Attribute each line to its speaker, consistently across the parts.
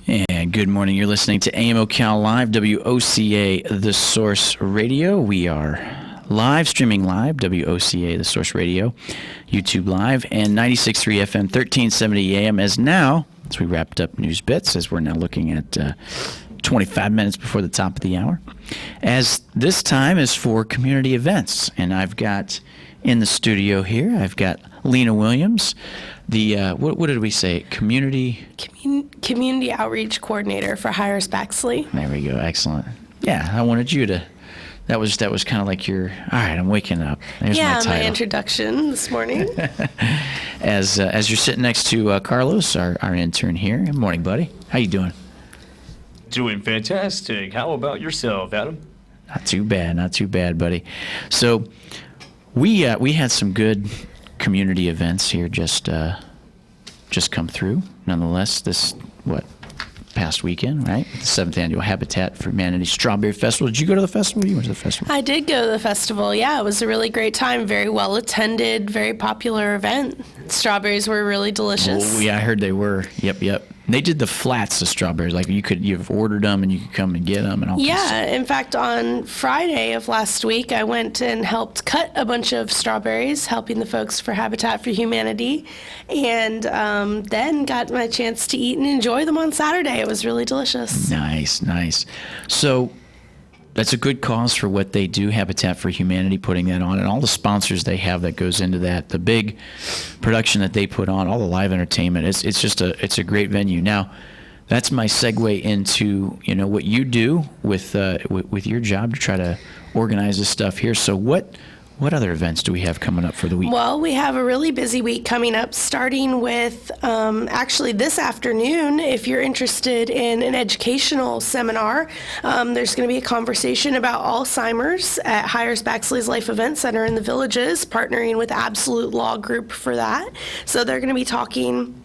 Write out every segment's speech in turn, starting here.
Speaker 1: And good morning. You're listening to AM Ocala Live, WOCA, The Source Radio. We are live, streaming live, WOCA, The Source Radio, YouTube Live, and 96.3 FM, 1370 AM. As we wrapped up News Bits, as we're now looking at 25 minutes before the top of the hour, as this time is for community events. And I've got in the studio here, I've got Lena Williams, the, what did we say? Community
Speaker 2: Outreach Coordinator for Hires Baxley.
Speaker 1: There we go. Excellent. Yeah, I wanted you to, that was kind of like your, all right, I'm waking up. There's my
Speaker 2: introduction this morning.
Speaker 1: As you're sitting next to Carlos, our intern here. Good morning, buddy. How you doing?
Speaker 3: Doing fantastic. How about yourself, Adam?
Speaker 1: Not too bad, buddy. So we had some good community events here just come through. Nonetheless, this past weekend, right? The 7th annual Habitat for Humanity Strawberry Festival. Did you go to the festival? You went to the festival?
Speaker 2: I did go to the festival. Yeah, it was a really great time. Very well attended. Very popular event. Strawberries were really delicious.
Speaker 1: Oh yeah, I heard they were. Yep. They did the flats of strawberries. Like you've ordered them and you could come and get them and all.
Speaker 2: Yeah, in fact, on Friday of last week, I went and helped cut a bunch of strawberries, helping the folks for Habitat for Humanity, and then got my chance to eat and enjoy them on Saturday. It was really delicious.
Speaker 1: Nice. So that's a good cause for what they do, Habitat for Humanity, putting that on, and all the sponsors they have that goes into that, the big production that they put on, all the live entertainment. It's a great venue. Now, that's my segue into what you do with your job to try to organize this stuff here. So what other events do we have coming up for the week?
Speaker 2: Well, we have a really busy week coming up, starting with actually this afternoon. If you're interested in an educational seminar, there's going to be a conversation about Alzheimer's at Hires Baxley's Life Event Center in the Villages, partnering with Absolute Law Group for that. So they're going to be talking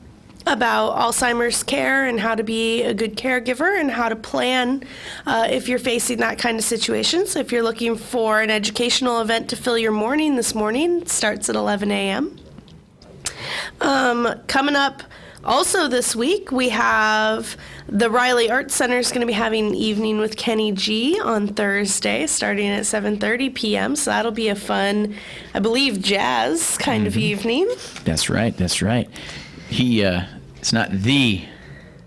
Speaker 2: about Alzheimer's care and how to be a good caregiver and how to plan if you're facing that kind of situation. So if you're looking for an educational event to fill your morning this morning, it starts at 11 a.m. Coming up also this week, we have the Riley Arts Center is going to be having an evening with Kenny G on Thursday, starting at 7:30 p.m. So that'll be a fun, I believe, jazz kind of evening.
Speaker 1: That's right. It's not the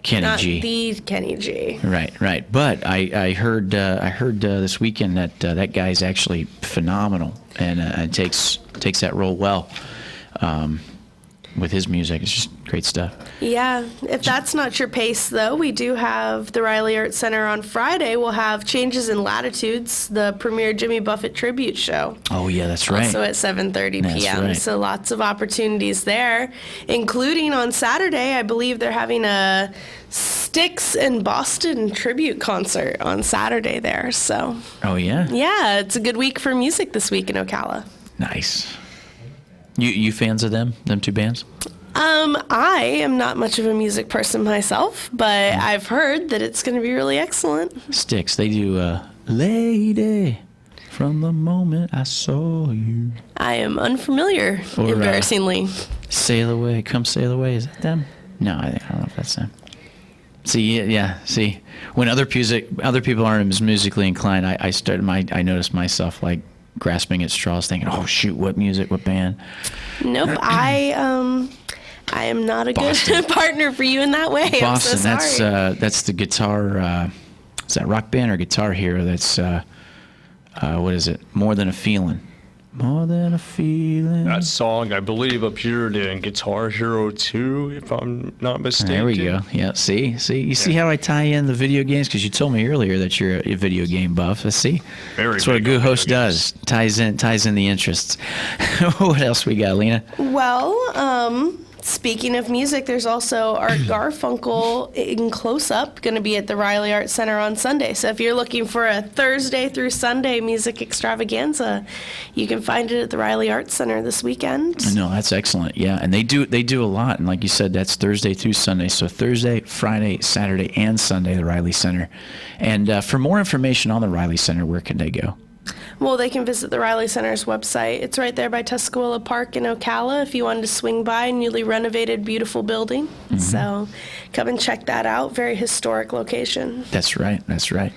Speaker 1: Kenny G.
Speaker 2: Not the Kenny G.
Speaker 1: Right. But I heard this weekend that guy's actually phenomenal and takes that role well with his music. It's just great stuff.
Speaker 2: Yeah. If that's not your pace, though, we do have the Riley Arts Center on Friday. We'll have Changes in Latitudes, the premier Jimmy Buffett tribute show.
Speaker 1: Oh, yeah, that's right.
Speaker 2: Also at 7:30 p.m.
Speaker 1: Right.
Speaker 2: So lots of opportunities there, including on Saturday, I believe they're having a Styx in Boston tribute concert on Saturday there. So.
Speaker 1: Oh, yeah?
Speaker 2: Yeah, it's a good week for music this week in Ocala.
Speaker 1: Nice. You fans of them two bands?
Speaker 2: I am not much of a music person myself, but I've heard that it's going to be really excellent.
Speaker 1: Styx, they do Lady, from the moment I saw you.
Speaker 2: I am unfamiliar,
Speaker 1: Or,
Speaker 2: embarrassingly.
Speaker 1: Sail Away, Come Sail Away, is that them? No, I don't know if that's them. See, yeah. See, when other people aren't as musically inclined, I noticed myself like grasping at straws, thinking, "Oh shoot, what music, what band?"
Speaker 2: Nope, I am not a
Speaker 1: Boston.
Speaker 2: good partner for you in that way.
Speaker 1: Boston,
Speaker 2: I'm so sorry.
Speaker 1: that's the guitar. Is that Rock Band or Guitar Hero? That's what is it? More Than a Feeling. More Than a Feeling.
Speaker 3: That song, I believe, appeared in Guitar Hero 2, if I'm not mistaken.
Speaker 1: There we go. Yeah, see? You see how I tie in the video games? Because you told me earlier that you're a video game buff. See? That's what a good host does. Ties in the interests. What else we got, Lena?
Speaker 2: Well, speaking of music, there's also Art Garfunkel in Close-Up, going to be at the Riley Arts Center on Sunday. So if you're looking for a Thursday through Sunday music extravaganza, you can find it at the Riley Arts Center this weekend.
Speaker 1: No, that's excellent. Yeah, and they do a lot. And like you said, that's Thursday through Sunday. So Thursday, Friday, Saturday, and Sunday, the Riley Center. And for more information on the Riley Center, where can they go?
Speaker 2: Well, they can visit the Riley Center's website. It's right there by Tuscarora Park in Ocala if you wanted to swing by. A newly renovated, beautiful building. So come and check that out. Very historic location.
Speaker 1: That's right. That's right.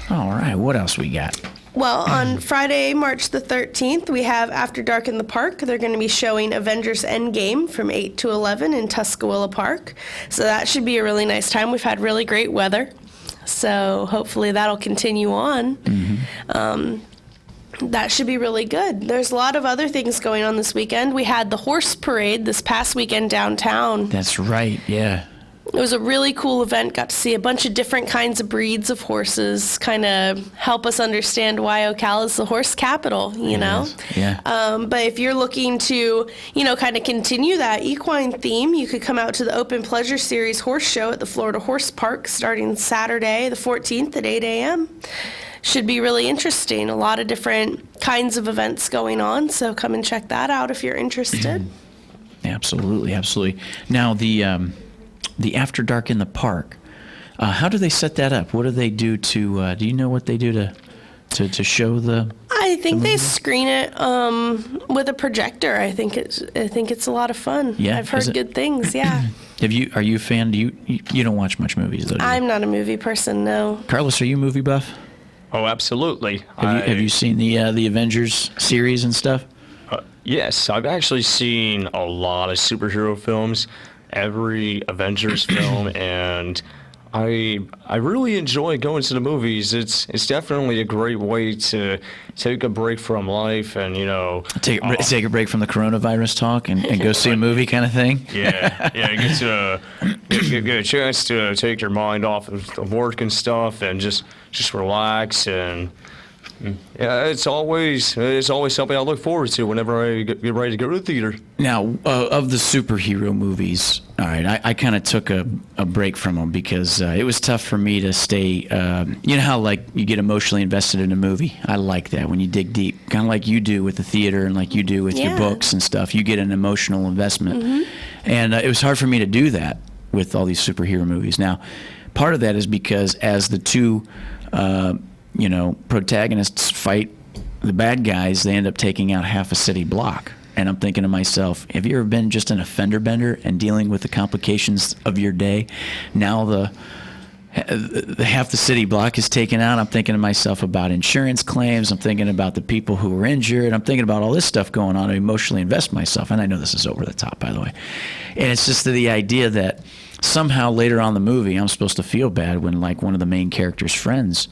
Speaker 1: All right. What else we got?
Speaker 2: Well, on Friday, March the 13th, we have After Dark in the Park. They're going to be showing Avengers Endgame from 8 to 11 in Tuscarora Park. So that should be a really nice time. We've had really great weather. So hopefully that'll continue on. That should be really good. There's a lot of other things going on this weekend. We had the horse parade this past weekend downtown.
Speaker 1: That's right, yeah.
Speaker 2: It was a really cool event. Got to see a bunch of different kinds of breeds of horses, kind of help us understand why Ocala is the horse capital, you know?
Speaker 1: Yeah.
Speaker 2: But if you're looking to, kind of continue that equine theme, you could come out to the Open Pleasure Series horse show at the Florida Horse Park starting Saturday, the 14th at 8 a.m. Should be really interesting. A lot of different kinds of events going on, so come and check that out if you're interested.
Speaker 1: Absolutely, absolutely. Now, the After Dark in the Park, how do they set that up? What do they do to, do you know what they do to show the...
Speaker 2: I think they screen it with a projector. I think it's a lot of fun.
Speaker 1: Yeah,
Speaker 2: I've heard good things, yeah.
Speaker 1: Are you a fan? You don't watch much movies, though, do you?
Speaker 2: I'm not a movie person, no.
Speaker 1: Carlos, are you a movie buff?
Speaker 3: Oh, absolutely.
Speaker 1: Have you seen the Avengers series and stuff?
Speaker 3: Yes, I've actually seen a lot of superhero films, every Avengers film, and I really enjoy going to the movies. It's definitely a great way to take a break from life and,
Speaker 1: Take a break from the coronavirus talk and go see a movie kind of thing?
Speaker 3: Yeah, get a chance to take your mind off of the work and stuff and just relax. And yeah, it's always something I look forward to whenever I get ready to go to the theater.
Speaker 1: Now, of the superhero movies, all right, I kind of took a break from them because it was tough for me to stay. You know how like you get emotionally invested in a movie? I like that when you dig deep, kind of like you do with the theater and like you do with your books and stuff. You get an emotional investment, and it was hard for me to do that with all these superhero movies. Now, part of that is because as the two protagonists fight the bad guys, they end up taking out half a city block. And I'm thinking to myself, have you ever been just an offender bender and dealing with the complications of your day? Now the half the city block is taken out. I'm thinking to myself about insurance claims. I'm thinking about the people who were injured. I'm thinking about all this stuff going on. I emotionally invest myself. And I know this is over the top, by the way. And it's just the idea that somehow later on in the movie, I'm supposed to feel bad when like one of the main character's friends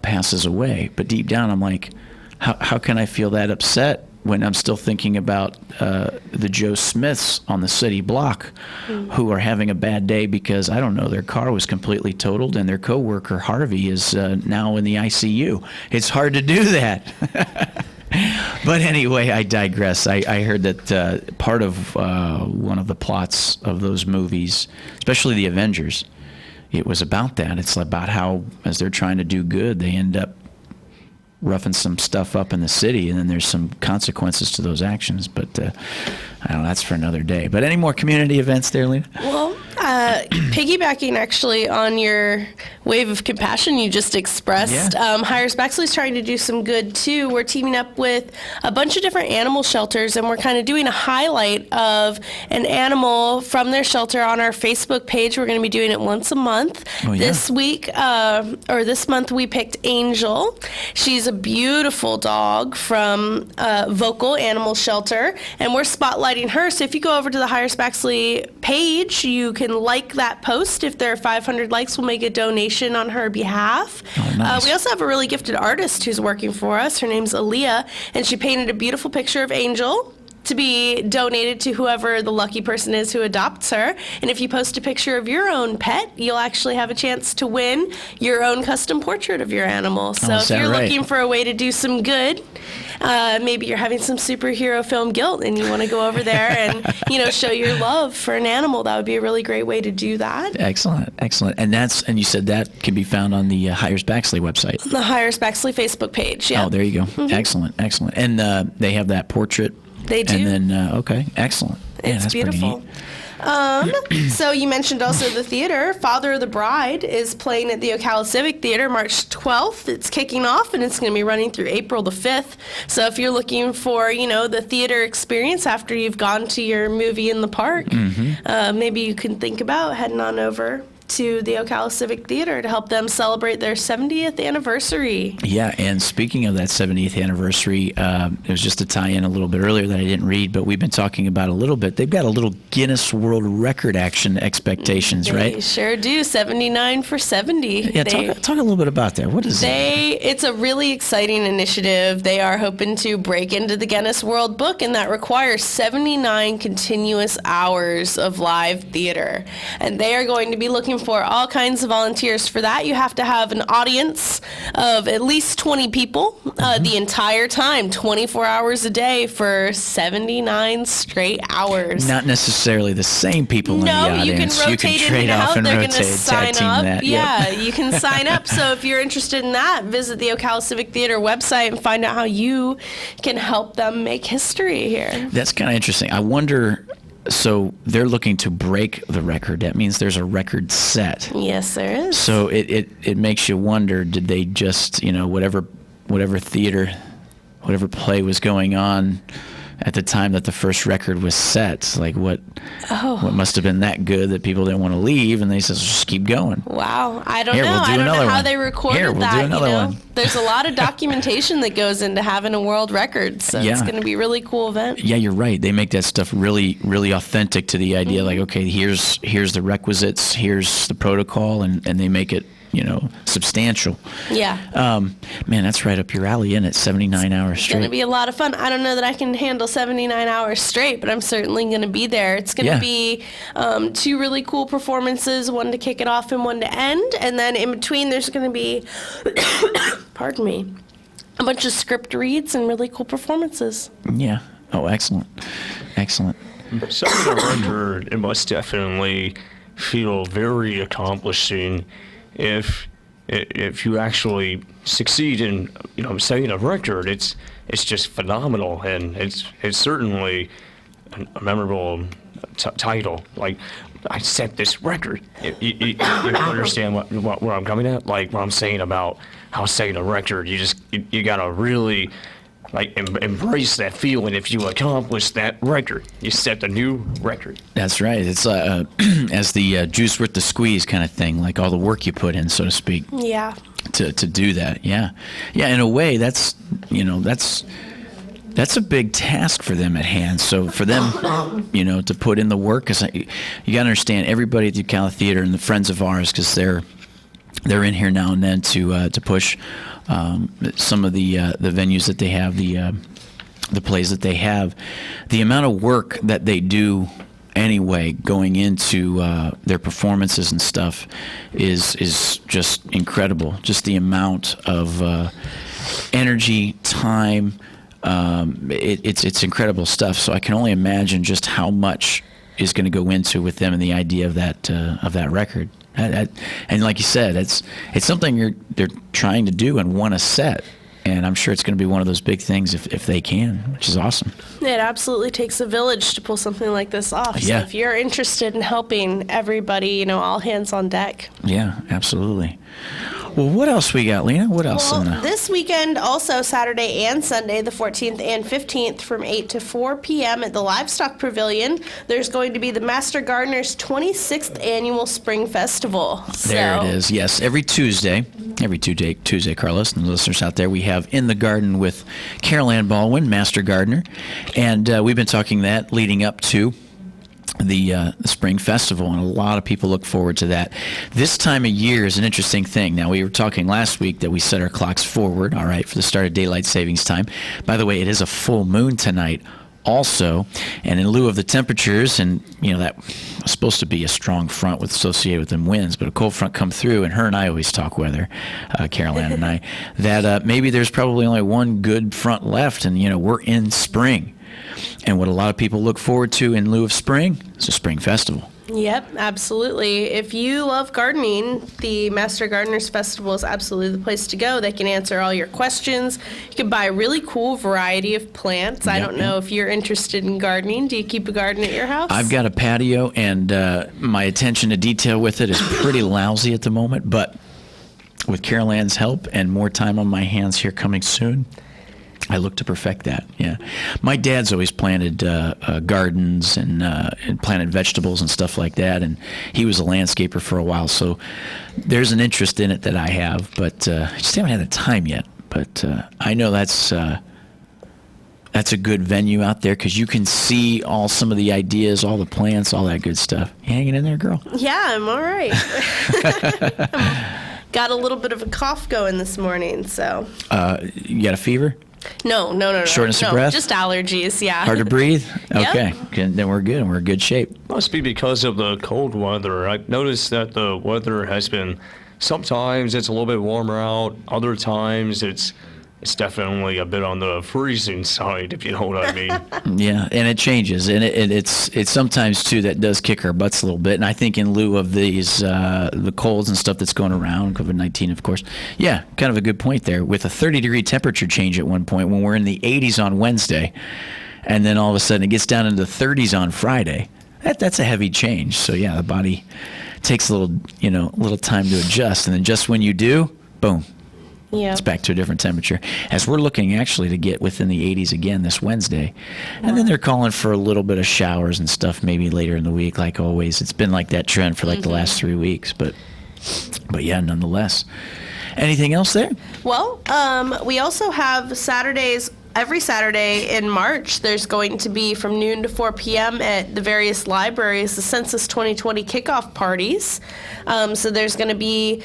Speaker 1: passes away. But deep down, I'm like, how can I feel that upset when I'm still thinking about the Joe Smiths on the city block who are having a bad day because, I don't know, their car was completely totaled and their coworker Harvey is now in the ICU. It's hard to do that. But anyway, I digress. I heard that part of one of the plots of those movies, especially the Avengers, it was about that. It's about how, as they're trying to do good, they end up roughing some stuff up in the city, and then there's some consequences to those actions. But I don't know, that's for another day. But any more community events there, Lena?
Speaker 2: Well, piggybacking actually on your wave of compassion you just expressed, Hires Bexley's trying to do some good too. We're teaming up with a bunch of different animal shelters, and we're kind of doing a highlight of an animal from their shelter on our Facebook page. We're going to be doing it once a month.
Speaker 1: Oh, yeah.
Speaker 2: This week, or this month, we picked Angel. She's a beautiful dog from Vocal Animal Shelter, and we're spotlighting her. So if you go over to the Hires Bexley page, you can like that post. If there are 500 likes, we'll make a donation on her behalf.
Speaker 1: Oh, nice.
Speaker 2: We also have a really gifted artist who's working for us. Her name's Aaliyah, and she painted a beautiful picture of Angel to be donated to whoever the lucky person is who adopts her. And if you post a picture of your own pet, you'll actually have a chance to win your own custom portrait of your animal. So if you're looking for a way to do some good, maybe you're having some superhero film guilt and you want to go over there and show your love for an animal, that would be a really great way to do that.
Speaker 1: Excellent. And you said that can be found on the Hires Bexley website.
Speaker 2: The Hires Bexley Facebook page, yeah.
Speaker 1: Oh, there you go.
Speaker 2: Mm-hmm.
Speaker 1: Excellent. And they have that portrait.
Speaker 2: They do.
Speaker 1: And then, okay, excellent.
Speaker 2: It's
Speaker 1: that's
Speaker 2: beautiful.
Speaker 1: Pretty neat.
Speaker 2: So you mentioned also the theater. Father of the Bride is playing at the Ocala Civic Theater March 12th. It's kicking off, and it's going to be running through April the 5th. So if you're looking for, the theater experience after you've gone to your movie in the park, maybe you can think about heading on over to the Ocala Civic Theater to help them celebrate their 70th anniversary.
Speaker 1: Yeah, and speaking of that 70th anniversary, it was just a tie-in a little bit earlier that I didn't read, but we've been talking about a little bit. They've got a little Guinness World Record action expectations, right?
Speaker 2: They sure do. 79 for 70.
Speaker 1: Yeah, talk a little bit about that. What is that?
Speaker 2: It's a really exciting initiative. They are hoping to break into the Guinness World Book, and that requires 79 continuous hours of live theater. And they are going to be looking for all kinds of volunteers for that. You have to have an audience of at least 20 people the entire time, 24 hours a day for 79 straight hours.
Speaker 1: Not necessarily the same people in the audience.
Speaker 2: You can rotate
Speaker 1: trade
Speaker 2: in and
Speaker 1: off
Speaker 2: out.
Speaker 1: and
Speaker 2: They're going
Speaker 1: rotate,
Speaker 2: to sign
Speaker 1: tag team
Speaker 2: up.
Speaker 1: that.
Speaker 2: Yeah,
Speaker 1: Yep.
Speaker 2: you can sign up. So if you're interested in that, visit the Ocala Civic Theater website and find out how you can help them make history here.
Speaker 1: That's kind of interesting. I wonder, so they're looking to break the record. That means there's a record set.
Speaker 2: Yes, there is.
Speaker 1: So it makes you wonder, did they just, whatever theater, whatever play was going on at the time that the first record was set, like what must have been that good that people didn't want to leave, and they said, just keep going.
Speaker 2: Wow. I don't
Speaker 1: Here,
Speaker 2: know.
Speaker 1: we'll do
Speaker 2: I don't know
Speaker 1: another
Speaker 2: how
Speaker 1: one.
Speaker 2: they recorded
Speaker 1: Here, we'll
Speaker 2: that.
Speaker 1: do another one.
Speaker 2: There's a lot of documentation that goes into having a world record, so
Speaker 1: Yeah.
Speaker 2: it's going to be a really cool event.
Speaker 1: Yeah, you're right. They make that stuff really, really authentic to the idea. Like, okay, here's the requisites, here's the protocol, and they make it, substantial.
Speaker 2: Yeah.
Speaker 1: Man, that's right up your alley, isn't it? 79 hours
Speaker 2: It's going to
Speaker 1: straight.
Speaker 2: be a lot of fun. I don't know that I can handle 79 hours straight, but I'm certainly going to be there. It's going to
Speaker 1: Yeah.
Speaker 2: be 2 really cool performances, one to kick it off and one to end. And then in between, there's going to be, pardon me, a bunch of script reads and really cool performances.
Speaker 1: Yeah. Oh, excellent. Excellent.
Speaker 3: Setting a record, it must definitely feel very accomplishing if you actually succeed in setting a record. It's just phenomenal, and it's certainly a memorable title. Like, I set this record. You understand where I'm coming at? Like, what I'm saying about how setting a record, you gotta really embrace that feeling. If you accomplish that record, you set a new record.
Speaker 1: That's right. It's as the juice worth the squeeze kind of thing, like all the work you put in, so to speak,
Speaker 2: Yeah.
Speaker 1: to do that. Yeah. Yeah, in a way, that's a big task for them at hand. So for them, to put in the work, because you got to understand, everybody at the Ocala Theater and the friends of ours, because they're in here now and then to push some of the venues that they have, the plays that they have. The amount of work that they do anyway going into their performances and stuff is just incredible. Just the amount of energy, time. It's incredible stuff. So I can only imagine just how much is going to go into with them and the idea of that record. And like you said, it's something they're trying to do and want to set. And I'm sure it's going to be one of those big things if they can, which is awesome.
Speaker 2: It absolutely takes a village to pull something like this off.
Speaker 1: Yeah.
Speaker 2: So if you're interested in helping everybody, all hands on deck.
Speaker 1: Yeah, absolutely. Well, what else we got, Lena? What else?
Speaker 2: Well, this weekend, also Saturday and Sunday, the 14th and 15th, from 8 to 4 p.m. at the Livestock Pavilion, there's going to be the Master Gardener's 26th Annual Spring Festival.
Speaker 1: There it is. Yes, every Tuesday, Carlos, and the listeners out there, we have In the Garden with Carol Ann Baldwin, Master Gardener, and we've been talking that leading up to the Spring Festival, and a lot of people look forward to that. This time of year is an interesting thing. Now, we were talking last week that we set our clocks forward, all right, for the start of daylight savings time. By the way, it is a full moon tonight also, and in lieu of the temperatures, and that was supposed to be a strong front associated with them winds, but a cold front come through, and her and I always talk weather, Carol Ann and I, that maybe there's probably only one good front left, and we're in spring. And what a lot of people look forward to in lieu of spring is a spring festival.
Speaker 2: Yep, absolutely. If you love gardening, the Master Gardeners Festival is absolutely the place to go. They can answer all your questions. You can buy a really cool variety of plants. I don't know if you're interested in gardening. Do you keep a garden at your house?
Speaker 1: I've got a patio, and my attention to detail with it is pretty lousy at the moment, but with Carol Ann's help and more time on my hands here coming soon, I look to perfect that. Yeah, my dad's always planted gardens and planted vegetables and stuff like that, and he was a landscaper for a while. So there's an interest in it that I have, but I just haven't had the time yet. But I know that's a good venue out there because you can see some of the ideas, all the plants, all that good stuff. You hanging in there, girl?
Speaker 2: Yeah, I'm all right. Got a little bit of a cough going this morning, so.
Speaker 1: You got a fever?
Speaker 2: No.
Speaker 1: Shortness of breath?
Speaker 2: Just allergies, yeah.
Speaker 1: Hard to breathe?
Speaker 2: Yep.
Speaker 1: Okay, then we're good. We're in good shape.
Speaker 3: Must be because of the cold weather. I've noticed that the weather has been, sometimes it's a little bit warmer out, other times it's definitely a bit on the freezing side, if you know what I mean.
Speaker 1: Yeah, and it changes, and it's sometimes too that does kick our butts a little bit. And I think in lieu of these the colds and stuff that's going around, COVID-19, of course. Yeah, kind of a good point there. With a 30-degree temperature change at one point when we're in the 80s on Wednesday, and then all of a sudden it gets down into the 30s on Friday. That's a heavy change. So yeah, the body takes a little time to adjust, and then just when you do, boom.
Speaker 2: Yeah.
Speaker 1: It's back to a different temperature. As we're looking actually to get within the 80s again this Wednesday. And then they're calling for a little bit of showers and stuff maybe later in the week, like always. It's been like that trend for the last 3 weeks. But yeah, nonetheless. Anything else there?
Speaker 2: Well, we also have Saturdays. Every Saturday in March, there's going to be from noon to 4 p.m. at the various libraries, the Census 2020 kickoff parties. So there's going to be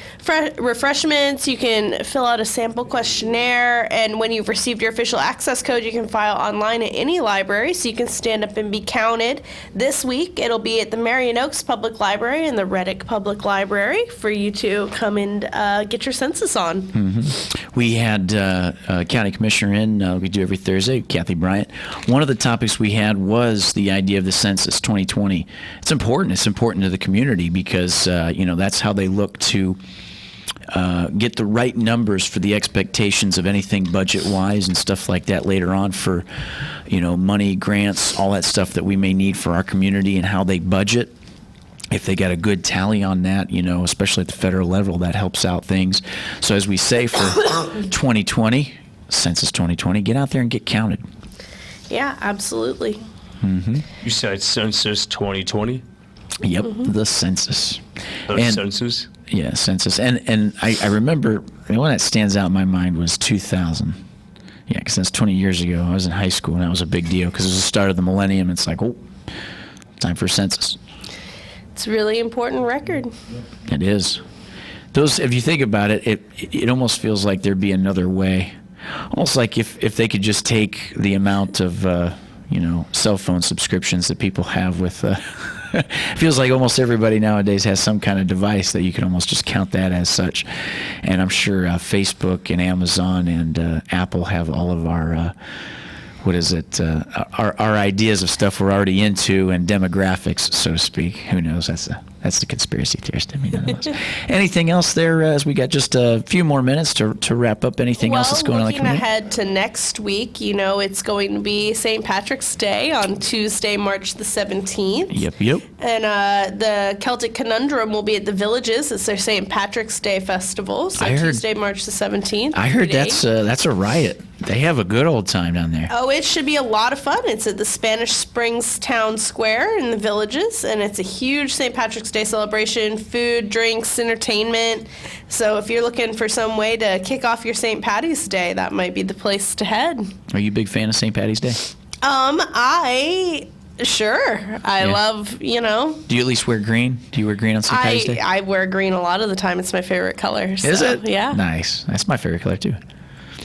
Speaker 2: refreshments. You can fill out a sample questionnaire, and when you've received your official access code, you can file online at any library, so you can stand up and be counted. This week, it'll be at the Marion Oaks Public Library and the Reddick Public Library for you to come and get your census on.
Speaker 1: Mm-hmm. We had County Commissioner in. We do every Thursday, Kathy Bryant. One of the topics we had was the idea of the Census 2020. It's important. It's important to the community because, that's how they look to get the right numbers for the expectations of anything budget-wise and stuff like that later on for, money, grants, all that stuff that we may need for our community and how they budget. If they got a good tally on that, especially at the federal level, that helps out things. So as we say for 2020, Census 2020, get out there and get counted.
Speaker 2: Yeah, absolutely.
Speaker 1: Mm-hmm.
Speaker 3: You said Census 2020?
Speaker 1: Yep, the census.
Speaker 3: Census?
Speaker 1: Yeah, census. And I remember, the one that stands out in my mind was 2000. Yeah, because that's 20 years ago. I was in high school, and that was a big deal because it was the start of the millennium. It's like, time for census.
Speaker 2: It's a really important record.
Speaker 1: It is. If you think about it, it almost feels like there'd be another way. Almost like if they could just take the amount of, cell phone subscriptions that people have with, it feels like almost everybody nowadays has some kind of device that you can almost just count that as such. And I'm sure Facebook and Amazon and Apple have all of our, our ideas of stuff we're already into and demographics, so to speak. Who knows? That's the conspiracy theorist in me, nonetheless. Anything else there as we got just a few more minutes to wrap up anything else that's going on in the community?
Speaker 2: Looking ahead to next week, it's going to be St. Patrick's Day on Tuesday, March the 17th.
Speaker 1: Yep.
Speaker 2: And the Celtic Conundrum will be at the Villages. It's their St. Patrick's Day festival. So Tuesday, March the 17th.
Speaker 1: I heard that's a riot. They have a good old time down there.
Speaker 2: Oh, it should be a lot of fun. It's at the Spanish Springs Town Square in the Villages, and it's a huge St. Patrick's Day celebration, food, drinks, entertainment. So if you're looking for some way to kick off your St. Patty's Day, that might be the place to head.
Speaker 1: Are you a big fan of St. Patty's Day?
Speaker 2: Sure. I love,
Speaker 1: Do you at least wear green? Do you wear green on St. Patty's Day?
Speaker 2: I wear green a lot of the time. It's my favorite color.
Speaker 1: Is it?
Speaker 2: Yeah.
Speaker 1: Nice. That's my favorite color, too.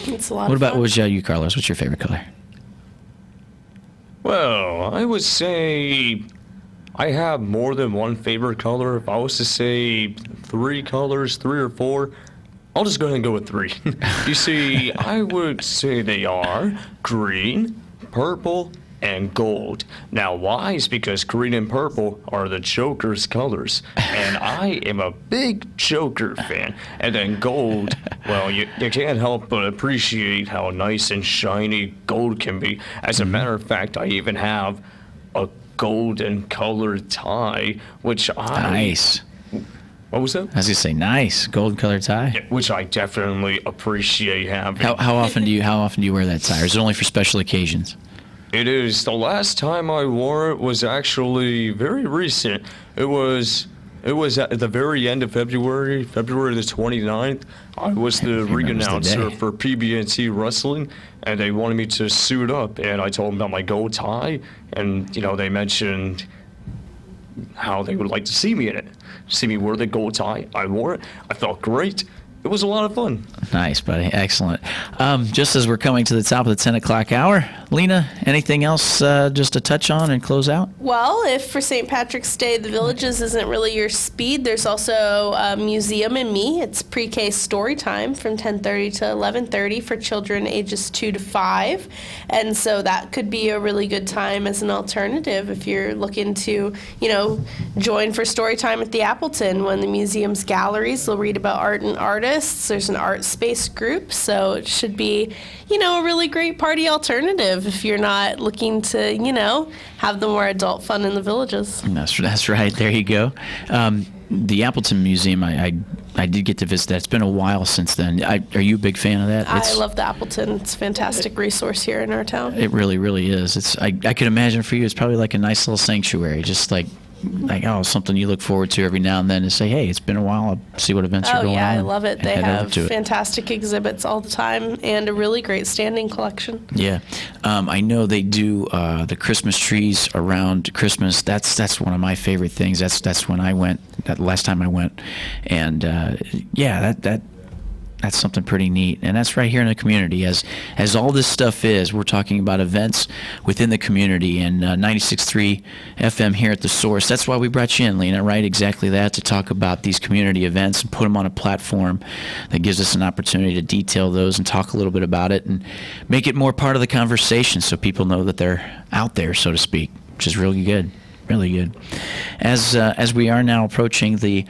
Speaker 2: It's a lot
Speaker 1: What
Speaker 2: of
Speaker 1: about
Speaker 2: fun.
Speaker 1: you, Carlos? What's your favorite color?
Speaker 3: Well, I would say I have more than one favorite color. If I was to say 3 colors, 3 or 4, I'll just go ahead and go with 3. You see, I would say they are green, purple, and gold. Now, why? Is because green and purple are the Joker's colors, and I am a big Joker fan. And then gold, well, you can't help but appreciate how nice and shiny gold can be. As a matter of fact, I even have a golden colored tie, which
Speaker 1: Nice.
Speaker 3: What was that?
Speaker 1: I was gonna say nice golden colored tie.
Speaker 3: Which I definitely appreciate having.
Speaker 1: How often do you wear that tie? Or is it only for special occasions?
Speaker 3: It is. The last time I wore it was actually very recent. It was at the very end of February the 29th. I was the ring announcer for PB&T Wrestling, and they wanted me to suit up, and I told them about my gold tie, and they mentioned how they would like to see me in it. See me wear the gold tie. I wore it. I felt great. It was a lot of fun.
Speaker 1: Nice, buddy. Excellent. Just as we're coming to the top of the 10 o'clock hour, Lena, anything else just to touch on and close out?
Speaker 2: Well, if for St. Patrick's Day the Villages isn't really your speed, there's also a Museum and Me. It's pre-K story time from 10:30 to 11:30 for children ages 2 to 5. And so that could be a really good time as an alternative if you're looking to, join for story time at the Appleton. When the museum's galleries, they'll read about art and artists. There's an art space group, so it should be, a really great party alternative if you're not looking to, have the more adult fun in the Villages.
Speaker 1: That's right. There you go. The Appleton Museum, I did get to visit that. It's been a while since then. Are you a big fan of that?
Speaker 2: I love the Appleton. It's a fantastic resource here in our town.
Speaker 1: It really, really is. I could imagine for you, it's probably like a nice little sanctuary, just like something you look forward to every now and then to say, hey, it's been a while, I'll see what events are going on.
Speaker 2: Oh, yeah, I love it. They have
Speaker 1: it.
Speaker 2: fantastic exhibits all the time and a really great standing collection.
Speaker 1: Yeah. I know they do the Christmas trees around Christmas. That's one of my favorite things. That's when I went, that last time I went. And, that's something pretty neat. And that's right here in the community. As all this stuff is, we're talking about events within the community, and 96.3 FM here at The Source. That's why we brought you in, Lena, right? Exactly that, to talk about these community events and put them on a platform that gives us an opportunity to detail those and talk a little bit about it and make it more part of the conversation so people know that they're out there, so to speak, which is really good. Really good. As we are now approaching the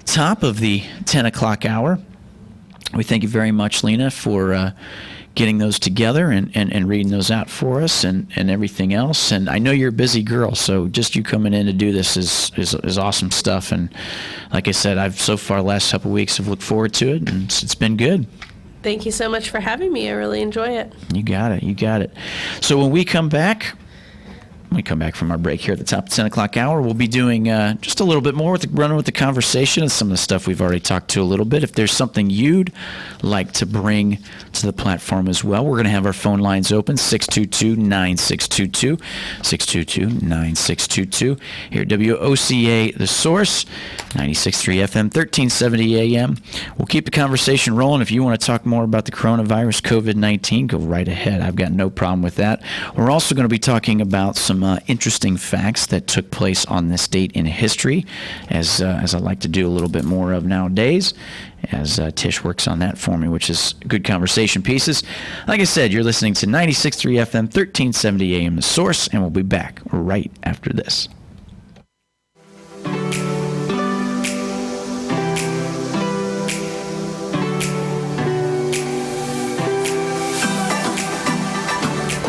Speaker 1: top of the 10 o'clock hour, we thank you very much, Lena, for getting those together and reading those out for us and everything else. And I know you're a busy girl, so just you coming in to do this is awesome stuff. And like I said, I've so far the last couple of weeks have looked forward to it, and it's been good.
Speaker 2: Thank you so much for having me. I really enjoy it.
Speaker 1: You got it. So when we come back from our break here at the top of the 10 o'clock hour, we'll be doing just a little bit more running with the conversation and some of the stuff we've already talked to a little bit. If there's something you'd like to bring to the platform as well, we're going to have our phone lines open, 622-9622, 622-9622. Here at WOCA, The Source, 96.3 FM, 1370 AM. We'll keep the conversation rolling. If you want to talk more about the coronavirus, COVID-19, go right ahead. I've got no problem with that. We're also going to be talking about some interesting facts that took place on this date in history, as I like to do a little bit more of nowadays, as Tish works on that for me, which is good conversation pieces. Like I said, you're listening to 96.3 FM, 1370 AM, The Source, and we'll be back right after this.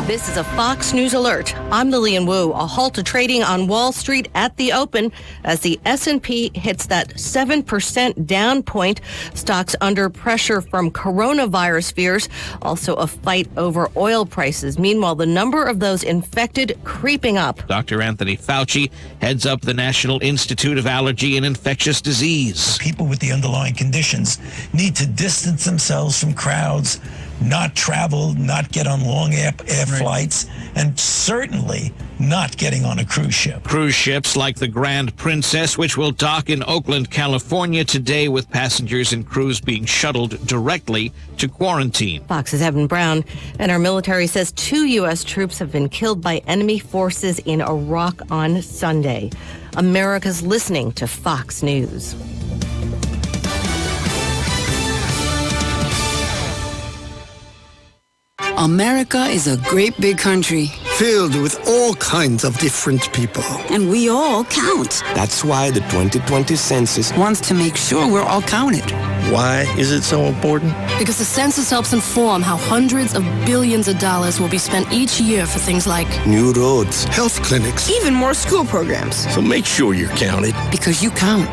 Speaker 4: This is a Fox News alert. I'm Lillian Wu. A halt to trading on Wall Street at the open as the S&P hits that 7% down point. Stocks under pressure from coronavirus fears. Also a fight over oil prices. Meanwhile, the number of those infected creeping up.
Speaker 5: Dr. Anthony Fauci heads up the National Institute of Allergy and Infectious Disease.
Speaker 6: People with the underlying conditions need to distance themselves from crowds, not travel, not get on long air flights, and certainly not getting on a cruise ship.
Speaker 5: Cruise ships like the Grand Princess, which will dock in Oakland, California today, with passengers and crews being shuttled directly to quarantine.
Speaker 4: Fox's Evan Brown, and our military says 2 U.S. troops have been killed by enemy forces in Iraq on Sunday. America's listening to Fox News.
Speaker 7: America is a great big country, filled with all kinds of different people.
Speaker 8: And we all count.
Speaker 9: That's why the 2020 census
Speaker 8: Wants to make sure we're all counted.
Speaker 7: Why is it so important?
Speaker 10: Because the census helps inform how hundreds of billions of dollars will be spent each year for things like
Speaker 9: new roads,
Speaker 7: Health clinics.
Speaker 8: Even more school programs.
Speaker 7: So make sure you're counted.
Speaker 8: Because you count.